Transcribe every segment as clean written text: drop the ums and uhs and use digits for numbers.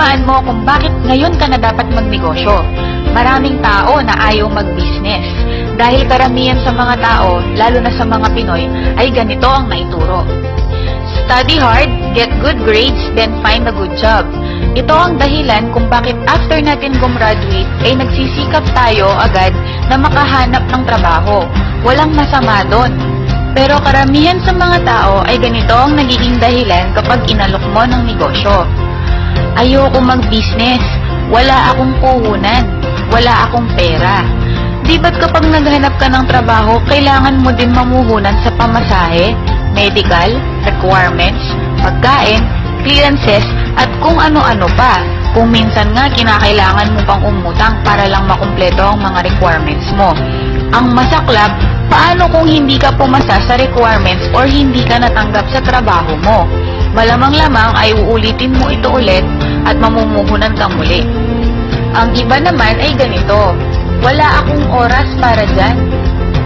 unawaan mo kung bakit ngayon ka na dapat magnegosyo. Maraming tao na ayaw mag-business. Dahil karamihan sa mga tao, lalo na sa mga Pinoy, ay ganito ang naituro. Study hard, get good grades, then find a good job. Ito ang dahilan kung bakit after natin gumraduate ay nagsisikap tayo agad na makahanap ng trabaho. Walang masama doon. Pero karamihan sa mga tao ay ganito ang nagiging dahilan kapag inalok mo ng negosyo. Ayoko mag-business, wala akong puhunan, wala akong pera. Di ba't kapag naghanap ka ng trabaho, kailangan mo din mamuhunan sa pamasahe, medical, requirements, pagkain, clearances, at kung ano-ano pa. Kung minsan nga kinakailangan mo pang umutang para lang makumpleto ang mga requirements mo. Ang masaklap, paano kung hindi ka pumasa sa requirements or hindi ka natanggap sa trabaho mo? Malamang-lamang ay uulitin mo ito ulit at mamumuhunan ka muli. Ang iba naman ay ganito, wala akong oras para dyan.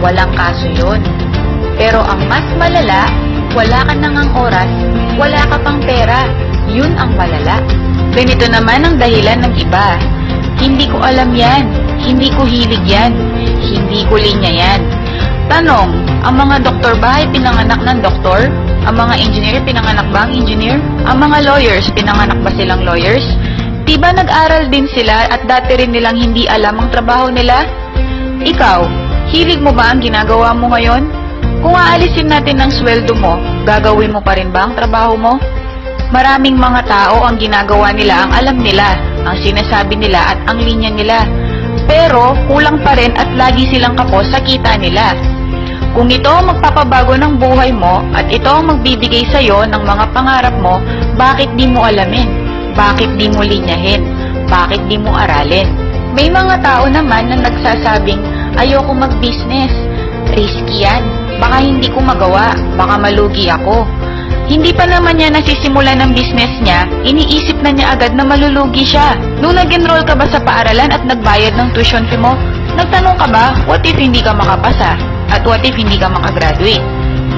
Walang kaso yun. Pero ang mas malala, wala ka nang ang oras, wala ka pang pera. Yun ang malala. Ganito naman ang dahilan ng iba. Hindi ko alam yan. Hindi ko hilig yan. Hindi ko linya yan. Tanong, ang mga doktor ba ay pinanganak ng doktor? Ang mga engineer, pinanganak ba ang engineer? Ang mga lawyers, pinanganak ba silang lawyers? Diba nag-aral din sila at dati rin nilang hindi alam ang trabaho nila? Ikaw, hilig mo ba ang ginagawa mo ngayon? Kung aalisin natin ang sweldo mo, gagawin mo pa rin ba ang trabaho mo? Maraming mga tao ang ginagawa nila ang alam nila, ang sinasabi nila at ang linya nila. Pero kulang pa rin at lagi silang kapos sa kita nila. Kung ito ang magpapabago ng buhay mo at ito ang magbibigay sa'yo ng mga pangarap mo, bakit di mo alamin? Bakit di mo linyahin? Bakit di mo aralin? May mga tao naman na nagsasabing, ayoko mag-business. Risky yan. Baka hindi ko magawa. Baka malugi ako. Hindi pa naman niya nasisimulan ng business niya, iniisip na niya agad na malulugi siya. Nung nag-enroll ka ba sa paaralan at nagbayad ng tuition fee mo, nagtanong ka ba, what if hindi ka makapasa? At what if hindi ka makagraduate?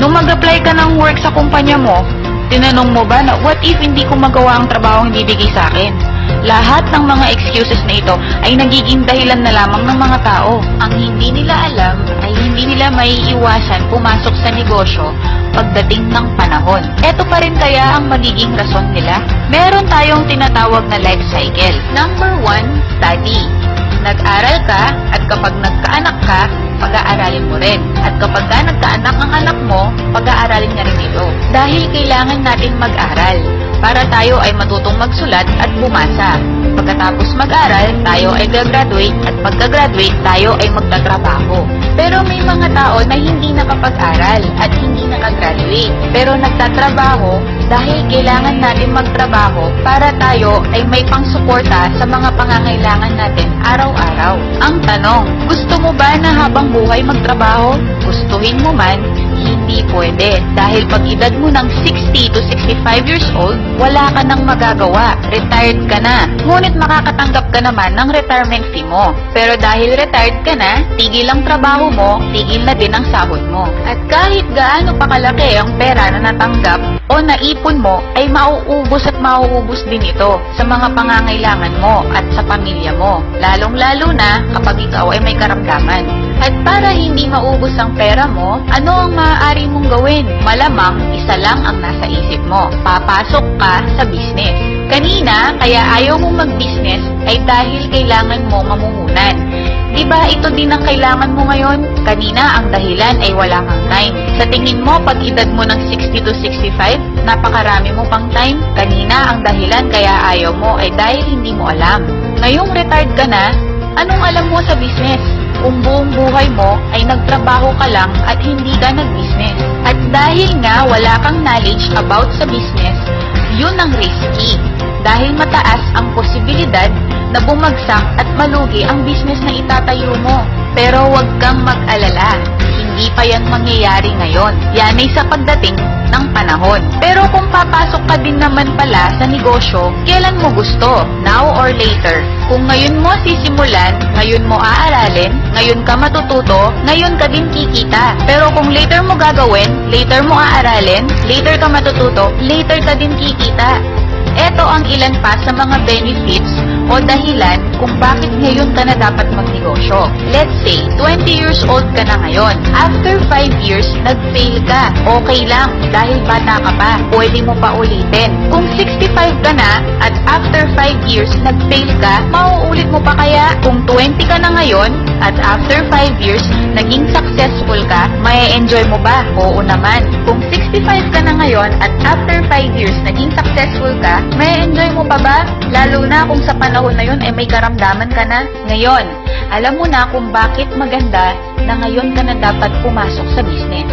Nung mag-apply ka ng work sa kumpanya mo, tinanong mo ba na what if hindi ko magawa ang trabaho ang bibigay sa akin? Lahat ng mga excuses na ito ay nagiging dahilan na lamang ng mga tao. Ang hindi nila alam ay hindi nila maiiwasan pumasok sa negosyo pagdating ng panahon. Ito pa rin kaya ang magiging rason nila. Meron tayong tinatawag na life cycle. Number 1, study. Nag-aral ka at kapag nagkaanak ka, pag-aaralin mo rin. At kapag nagkaanak ang anak mo, pag-aaralin niya rin ito. Dahil kailangan natin mag-aral para tayo ay matutong magsulat at bumasa. Pagkatapos mag-aral, tayo ay gagraduate at pagka-graduate, tayo ay magtatrabaho. Pero may mga tao na hindi nakapag-aral at hindi nakagraduate. Pero nagtatrabaho dahil kailangan natin magtrabaho para tayo ay may pangsuporta sa mga pangangailangan natin araw-araw. Ang tanong, gusto mo ba na habang buhay magtrabaho? Gustuhin mo man, hindi pwede. Dahil pag edad mo ng 60 to 65 years old, wala ka nang magagawa. Retired ka na. Ngunit makakatanggap ka naman ng retirement fee mo. Pero dahil retired ka na, tigil ang trabaho mo, tigil na din ang sahod mo. At kahit gaano pa kalaki ang pera na natanggap o naipon mo, ay mauubos at mauubos din ito sa mga pangangailangan mo at sa pamilya mo. Lalong-lalo na kapag ikaw ay may karamdaman. At para hindi maubos ang pera mo, ano ang maaari mong gawin? Malamang, isa lang ang nasa isip mo. Papasok ka sa business. Kanina, kaya ayaw mong mag-business ay dahil kailangan mo mamuhunan. Diba ito din ang kailangan mo ngayon? Kanina, ang dahilan ay wala kang time. Sa tingin mo, pag edad mo ng 60 to 65, napakarami mo pang time? Kanina, ang dahilan kaya ayaw mo ay dahil hindi mo alam. Ngayong retired ka na, anong alam mo sa business? Kung buong buhay mo ay nagtrabaho ka lang at hindi ka nag-business. At dahil nga wala kang knowledge about sa business, yun ang risky. Dahil mataas ang posibilidad na bumagsak at malugi ang business na itatayo mo. Pero huwag kang mag-alala. Hindi pa yan mangyayari ngayon. Yan ay sa pagdating ng panahon. Pero kung papasok ka din naman pala sa negosyo, kailan mo gusto? Now or later? Kung ngayon mo sisimulan, ngayon mo aaralin, ngayon ka matututo, ngayon ka din kikita. Pero kung later mo gagawin, later mo aaralin, later ka matututo, later ka din kikita. Ito ang ilan pa sa mga benefits o dahilan kung bakit ngayon ka na dapat magnegosyo. Let's say, 20 years old ka na ngayon. After 5 years, nag-fail ka. Okay lang, dahil bata ka pa. Pwede mo pa ulitin. Kung 65 ka na at after 5 years, nag-fail ka, mauulit mo pa kaya? Kung 20 ka na ngayon at after 5 years, naging successful ka, may enjoy mo ba? Oo naman. Kung 65 ka na ngayon at after 5 years, naging successful ka, may enjoy mo pa ba? Lalo na kung sa panahon na yun ay may karamdaman ka na. Ngayon, alam mo na kung bakit maganda na ngayon ka na dapat pumasok sa business.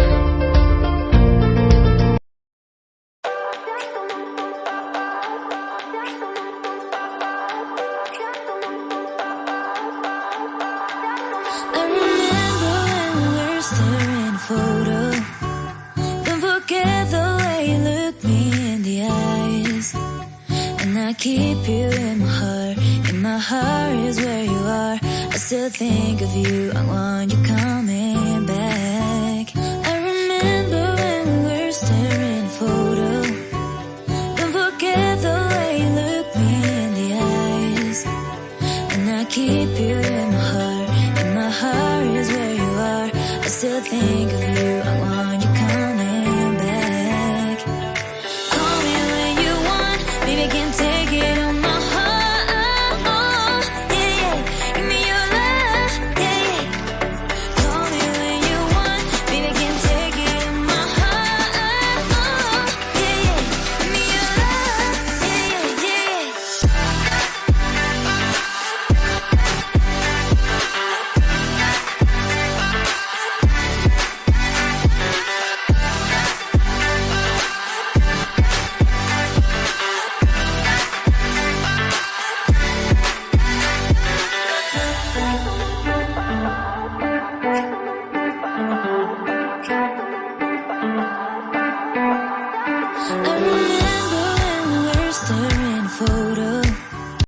I remember when we were staring at a photo. Don't forget the way you look me in the eyes. And I keep you in my heart. In my heart is where you are. I still think of you. I want you coming back. I remember when we were staring at a photo. Don't forget the way you look me in the eyes. And I keep you in my heart. In my heart is where you are. I still think of you. I want you